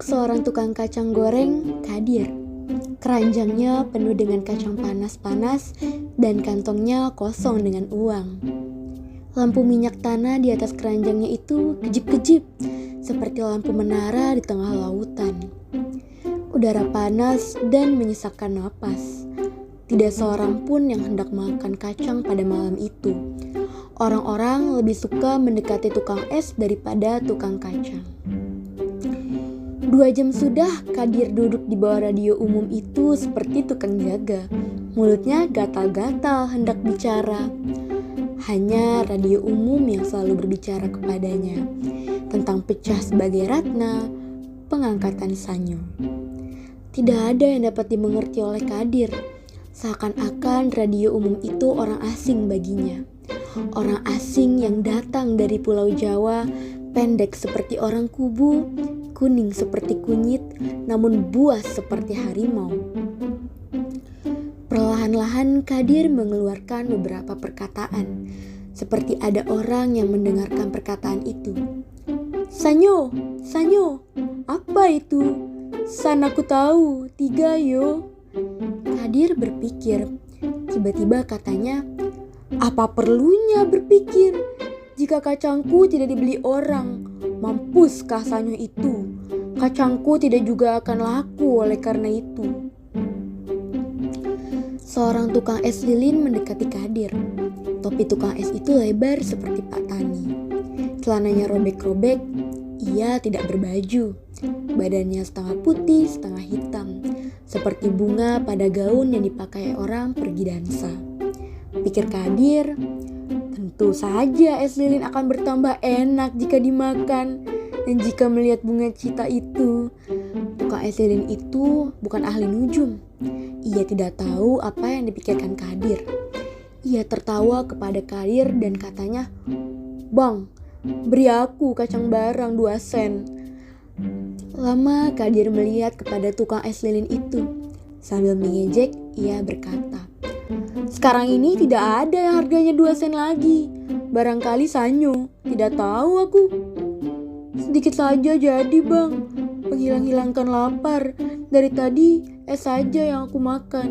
seorang tukang kacang goreng, Kadir. Keranjangnya penuh dengan kacang panas-panas dan kantongnya kosong dengan uang. Lampu minyak tanah di atas keranjangnya itu kejip-kejip, seperti lampu menara di tengah lautan. Udara panas dan menyesakkan napas. Tidak seorang pun yang hendak makan kacang pada malam itu. Orang-orang lebih suka mendekati tukang es daripada tukang kacang. 2 jam sudah Kadir duduk di bawah radio umum itu seperti tukang jaga. Mulutnya gatal-gatal hendak bicara. Hanya radio umum yang selalu berbicara kepadanya tentang pecah sebagai ratna, pengangkatan Sanyo. Tidak ada yang dapat dimengerti oleh Kadir. Seakan-akan radio umum itu orang asing baginya. Orang asing yang datang dari Pulau Jawa, pendek seperti orang kubu, kuning seperti kunyit, namun buas seperti harimau. Perlahan-lahan Kadir mengeluarkan beberapa perkataan, seperti ada orang yang mendengarkan perkataan itu. Sanyo, Sanyo, apa itu? San aku tahu, 3 yo. Kadir berpikir, tiba-tiba katanya, apa perlunya berpikir? Jika kacangku tidak dibeli orang, mampuskah Sanyo itu? Kacangku tidak juga akan laku oleh karena itu. Seorang tukang es lilin mendekati Kadir. Topi tukang es itu lebar seperti Pak Tani. Celananya robek-robek, ia tidak berbaju. Badannya setengah putih, setengah hitam. Seperti bunga pada gaun yang dipakai orang pergi dansa. Pikir Kadir, tentu saja es lilin akan bertambah enak jika dimakan. Dan jika melihat bunga cita itu, tukang es lilin itu bukan ahli nujum. Ia tidak tahu apa yang dipikirkan Kadir. Ia tertawa kepada Kadir dan katanya, Bang, beri aku kacang barang 2 sen. Lama Kadir melihat kepada tukang es lilin itu. Sambil mengejek, ia berkata, sekarang ini tidak ada yang harganya 2 sen lagi. Barangkali Sanyo, tidak tahu aku. Sedikit saja jadi bang, menghilang-hilangkan lapar. Dari tadi es saja yang aku makan.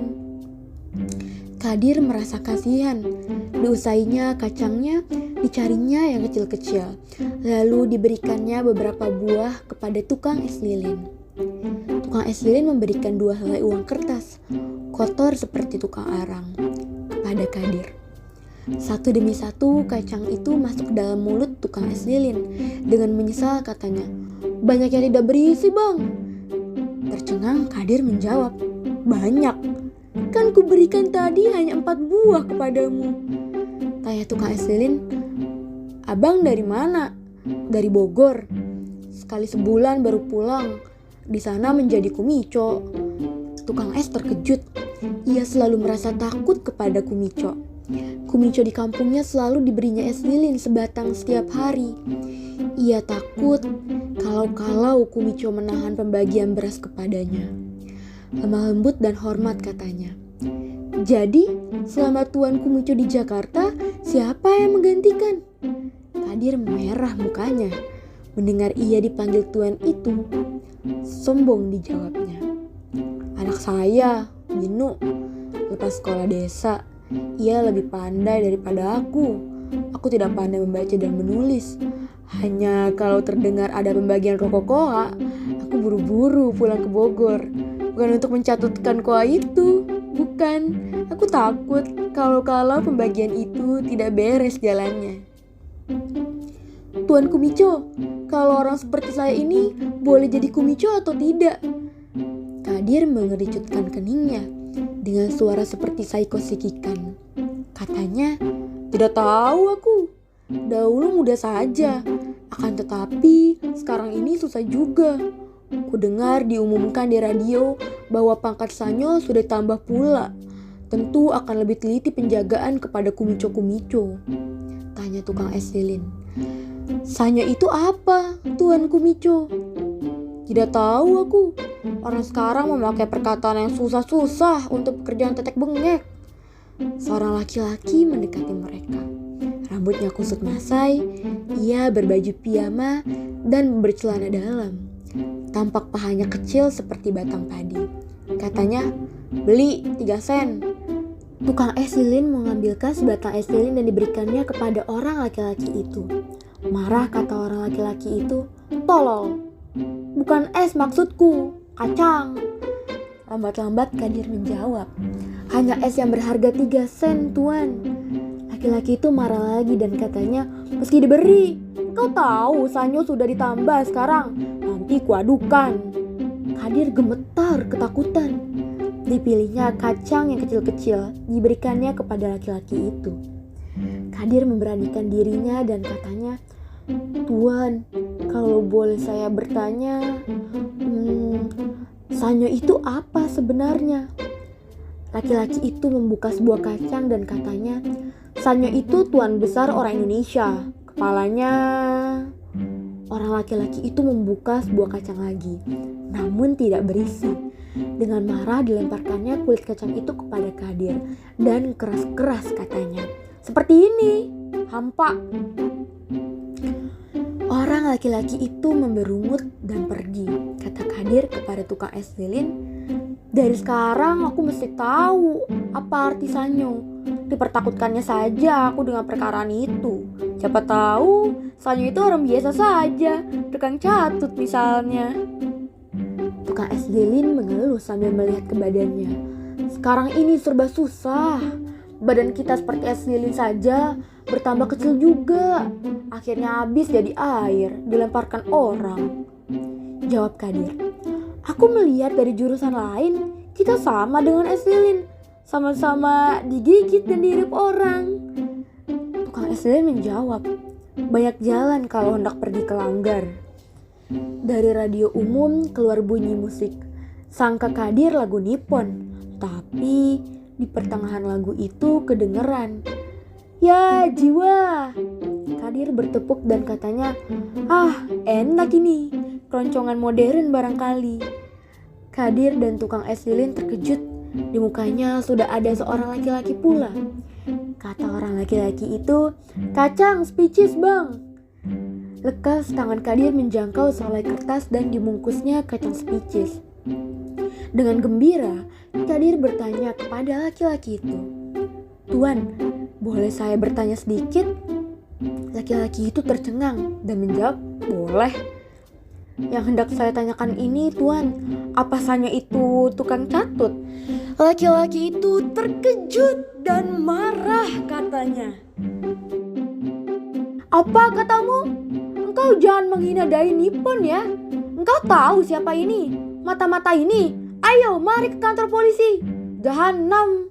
Kadir merasa kasihan. Diusainya kacangnya, dicarinya yang kecil-kecil. Lalu diberikannya beberapa buah kepada tukang es lilin. Tukang es lilin memberikan 2 helai uang kertas, kotor seperti tukang arang, kepada Kadir. Satu demi satu kacang itu masuk ke dalam mulut tukang es lilin. Dengan menyesal katanya, banyak yang tidak berisi bang. Tercengang Kadir menjawab, banyak. Kan kuberikan tadi hanya 4 buah kepadamu. Tanya tukang es lilin, abang dari mana? Dari Bogor. Sekali sebulan baru pulang. Di sana menjadi kumico. Tukang es terkejut. Ia selalu merasa takut kepada kumico. Kumico di kampungnya selalu diberinya es lilin sebatang setiap hari. Ia takut kalau kumico menahan pembagian beras kepadanya. Lemah lembut dan hormat katanya. Jadi, selama Tuan Kumico di Jakarta, siapa yang menggantikan? Kadir merah mukanya. Mendengar ia dipanggil Tuan itu, sombong dijawabnya. Anak saya, Binu, lepas sekolah desa. Ia lebih pandai daripada aku. Aku tidak pandai membaca dan menulis. Hanya kalau terdengar ada pembagian rokok koa, aku buru-buru pulang ke Bogor. Bukan untuk mencatatkan koa itu. Bukan. Aku takut kalau pembagian itu tidak beres jalannya. Tuan Kumico, kalau orang seperti saya ini boleh jadi kumico atau tidak? Kadir mengericutkan keningnya dengan suara seperti saiko sikikan. Katanya, tidak tahu aku. Dahulu mudah saja, akan tetapi sekarang ini susah juga. Kudengar diumumkan di radio bahwa pangkat Sanyo sudah tambah pula. Tentu akan lebih teliti penjagaan kepada kumico-kumico. Tanya tukang es lilin. Sanyo itu apa, Tuan Kumico? Tidak tahu aku. Orang sekarang memakai perkataan yang susah-susah untuk pekerjaan tetek bengek. Seorang laki-laki mendekati mereka. Rambutnya kusut masai, ia berbaju piyama dan bercelana dalam. Tampak pahanya kecil seperti batang padi. Katanya, "Beli 3 sen." Tukang es lilin mengambilkan sebatang es lilin dan diberikannya kepada orang laki-laki itu. Marah kata orang laki-laki itu, "Tolol, bukan es maksudku, kacang." Lambat-lambat Kadir menjawab, "Hanya es yang berharga 3 sen, Tuan." Laki-laki itu marah lagi dan katanya, "Meski diberi, kau tahu sanyo sudah ditambah sekarang, nanti kuadukan." Kadir gemetar ketakutan. Dipilihnya kacang yang kecil-kecil, diberikannya kepada laki-laki itu. Kadir memberanikan dirinya dan katanya, "Tuan, kalau boleh saya bertanya, sanyo itu apa sebenarnya?" Laki-laki itu membuka sebuah kacang dan katanya, "Sanyo itu tuan besar orang Indonesia, kepalanya." Orang laki-laki itu membuka sebuah kacang lagi, namun tidak berisi. Dengan marah dilemparkannya kulit kacang itu kepada Kadir dan keras-keras katanya, "Seperti ini, hampa." Orang laki-laki itu memberungut dan pergi. Kata Kadir kepada tukang es lilin, "Dari sekarang aku mesti tahu apa arti sanyo. Dipertakutkannya saja aku dengan perkaraan itu. Siapa tahu sanyo itu orang biasa saja, tukang catut misalnya." Tukang es lilin mengeluh sambil melihat ke badannya. "Sekarang ini serba susah. Badan kita seperti es lilin saja, bertambah kecil juga. Akhirnya habis jadi air, dilemparkan orang." Jawab Kadir, "Aku melihat dari jurusan lain, kita sama dengan es lilin. Sama-sama digigit dan dihirup orang." Tukang es lilin menjawab, "Banyak jalan kalau hendak pergi ke langgar." Dari radio umum keluar bunyi musik. Sangka Kadir lagu Nippon, tapi di pertengahan lagu itu kedengeran, "Ya jiwa." Kadir bertepuk dan katanya, "Ah, enak ini, keroncongan modern barangkali." Kadir dan tukang es lilin terkejut. Di mukanya sudah ada seorang laki-laki pula. Kata orang laki-laki itu, "Kacang species, Bang." Lekas tangan Kadir menjangkau selai kertas dan dibungkusnya kacang species. Dengan gembira, Kadir bertanya kepada laki-laki itu, "Tuan, boleh saya bertanya sedikit?" Laki-laki itu tercengang dan menjawab, "Boleh." "Yang hendak saya tanyakan ini, Tuan, apa sanyo itu tukang catut?" Laki-laki itu terkejut dan marah katanya, "Apa katamu? Engkau jangan menghina dai Nippon ya. Engkau tahu siapa ini? Mata-mata ini. Ayo mari ke kantor polisi. Jahanam."